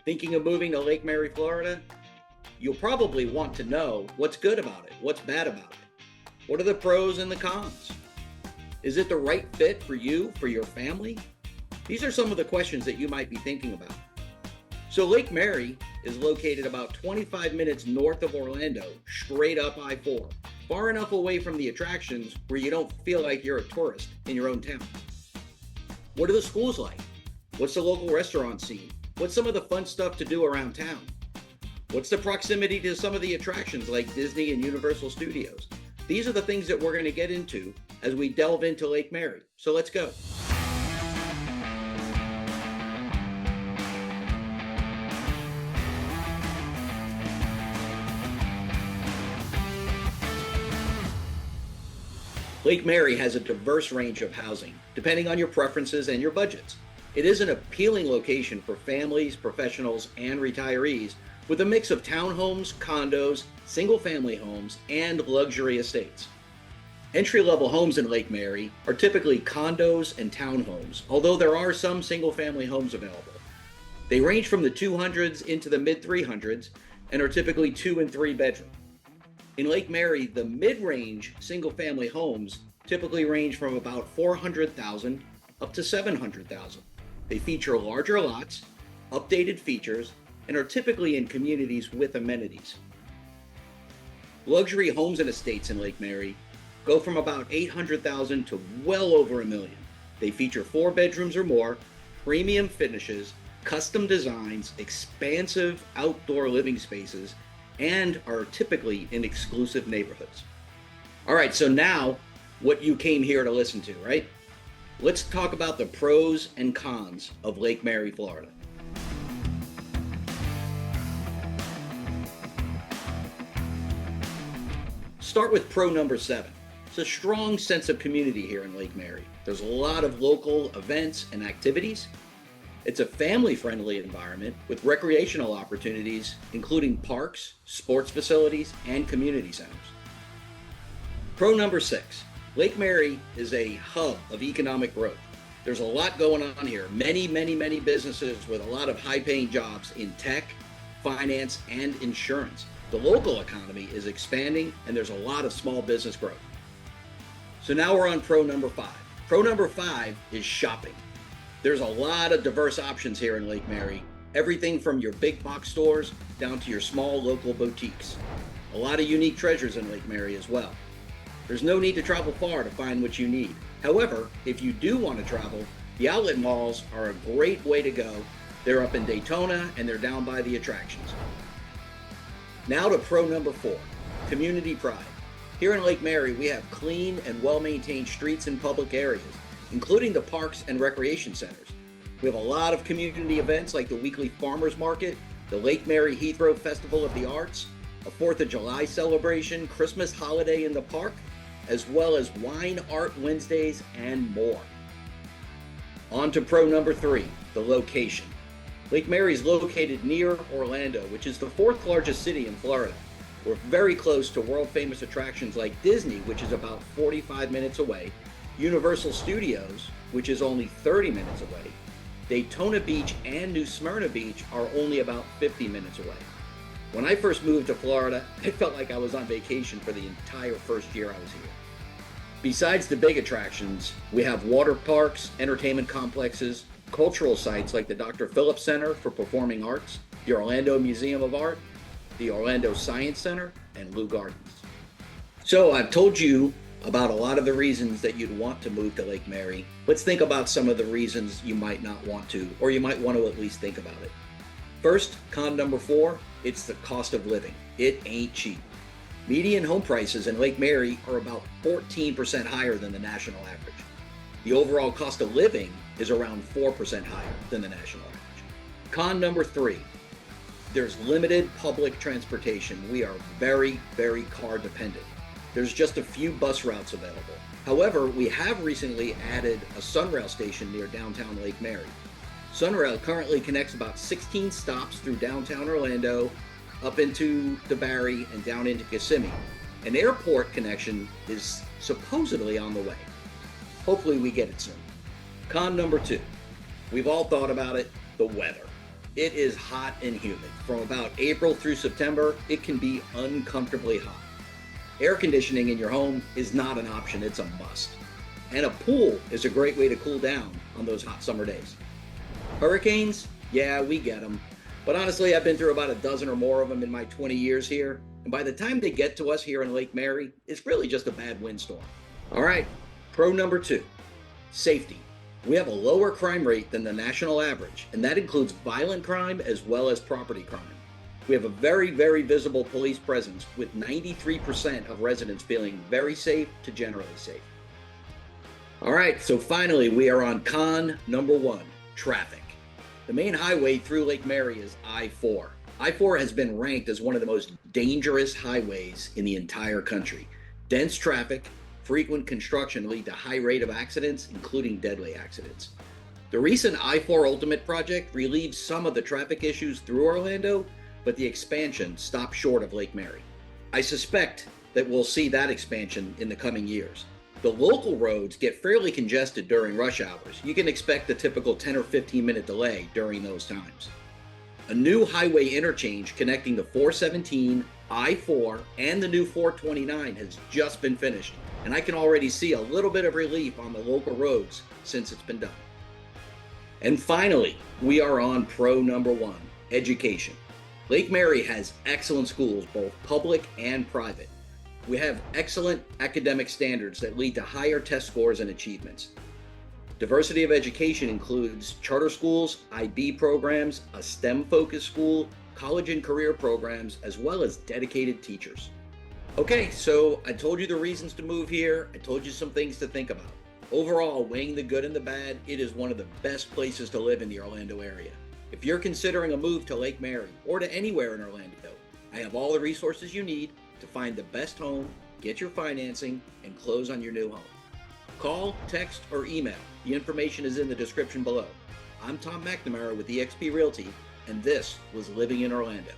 Thinking of moving to Lake Mary, Florida? You'll probably want to know what's good about it, what's bad about it. What are the pros and the cons? Is it the right fit for you, for your family? These are some of the questions that you might be thinking about. So Lake Mary is located about 25 minutes north of Orlando, straight up I-4, far enough away from the attractions where you don't feel like you're a tourist in your own town. What are the schools like? What's the local restaurant scene? What's some of the fun stuff to do around town? What's the proximity to some of the attractions like Disney and Universal Studios? These are the things that we're going to get into as we delve into Lake Mary. So let's go. Lake Mary has a diverse range of housing, depending on your preferences and your budgets. It is an appealing location for families, professionals, and retirees with a mix of townhomes, condos, single-family homes, and luxury estates. Entry-level homes in Lake Mary are typically condos and townhomes, although there are some single-family homes available. They range from the 200s into the mid-300s and are typically 2 and 3 bedroom. In Lake Mary, the mid-range single-family homes typically range from about $400,000 up to $700,000. They feature larger lots, updated features, and are typically in communities with amenities. Luxury homes and estates in Lake Mary go from about $800,000 to well over $1 million. They feature 4 bedrooms or more, premium finishes, custom designs, expansive outdoor living spaces, and are typically in exclusive neighborhoods. All right, so now what you came here to listen to, right? Let's talk about the pros and cons of Lake Mary, Florida. Start with pro number 7. It's a strong sense of community here in Lake Mary. There's a lot of local events and activities. It's a family-friendly environment with recreational opportunities, including parks, sports facilities, and community centers. Pro number 6. Lake Mary is a hub of economic growth. There's a lot going on here. Many businesses with a lot of high-paying jobs in tech, finance, and insurance. The local economy is expanding, and there's a lot of small business growth. So now we're on pro number 5. Pro number 5 is shopping. There's a lot of diverse options here in Lake Mary. Everything from your big box stores down to your small local boutiques. A lot of unique treasures in Lake Mary as well. There's no need to travel far to find what you need. However, if you do want to travel, the outlet malls are a great way to go. They're up in Daytona and they're down by the attractions. Now to pro number 4, community pride. Here in Lake Mary, we have clean and well-maintained streets and public areas, including the parks and recreation centers. We have a lot of community events like the weekly farmers market, the Lake Mary Heathrow Festival of the Arts, a 4th of July celebration, Christmas holiday in the park, as well as wine art Wednesdays and more. On to pro number 3, the location. Lake Mary is located near Orlando, which is the 4th largest city in Florida. We're very close to world-famous attractions like Disney, which is about 45 minutes away, Universal Studios, which is only 30 minutes away. Daytona Beach and New Smyrna Beach are only about 50 minutes away. When I first moved to Florida, I felt like I was on vacation for the entire first year I was here. Besides the big attractions, we have water parks, entertainment complexes, cultural sites like the Dr. Phillips Center for Performing Arts, the Orlando Museum of Art, the Orlando Science Center, and Lou Gardens. So I've told you about a lot of the reasons that you'd want to move to Lake Mary. Let's think about some of the reasons you might not want to, or you might want to at least think about it. First, con number 4, it's the cost of living. It ain't cheap. Median home prices in Lake Mary are about 14% higher than the national average. The overall cost of living is around 4% higher than the national average. Con number 3, there's limited public transportation. We are very car dependent. There's just a few bus routes available. However, we have recently added a Sunrail station near downtown Lake Mary. Sunrail currently connects about 16 stops through downtown Orlando, up into the Barry and down into Kissimmee. An airport connection is supposedly on the way. Hopefully we get it soon. Con number 2, we've all thought about it, the weather. It is hot and humid. From about April through September, it can be uncomfortably hot. Air conditioning in your home is not an option, it's a must. And a pool is a great way to cool down on those hot summer days. Hurricanes? Yeah, we get them. But honestly, I've been through about a dozen or more of them in my 20 years here. And by the time they get to us here in Lake Mary, it's really just a bad windstorm. All right, pro number 2, safety. We have a lower crime rate than the national average, and that includes violent crime as well as property crime. We have a very, very visible police presence, with 93% of residents feeling very safe to generally safe. All right, so finally, we are on con number 1, traffic. The main highway through Lake Mary is I-4. I-4 has been ranked as one of the most dangerous highways in the entire country. Dense traffic, frequent construction lead to high rate of accidents, including deadly accidents. The recent I-4 Ultimate project relieves some of the traffic issues through Orlando, but the expansion stopped short of Lake Mary. I suspect that we'll see that expansion in the coming years. The local roads get fairly congested during rush hours. You can expect a typical 10 or 15 minute delay during those times. A new highway interchange connecting the 417, I-4, and the new 429 has just been finished, and I can already see a little bit of relief on the local roads since it's been done. And finally, we are on pro number 1, education. Lake Mary has excellent schools, both public and private. We have excellent academic standards that lead to higher test scores and achievements. Diversity of education includes charter schools, IB programs, a STEM-focused school, college and career programs, as well as dedicated teachers. Okay, so I told you the reasons to move here. I told you some things to think about. Overall, weighing the good and the bad, it is one of the best places to live in the Orlando area. If you're considering a move to Lake Mary or to anywhere in Orlando, I have all the resources you need to find the best home, get your financing, and close on your new home. Call, text, or email. The information is in the description below. I'm Tom McNamara with eXp Realty, and this was Living in Orlando.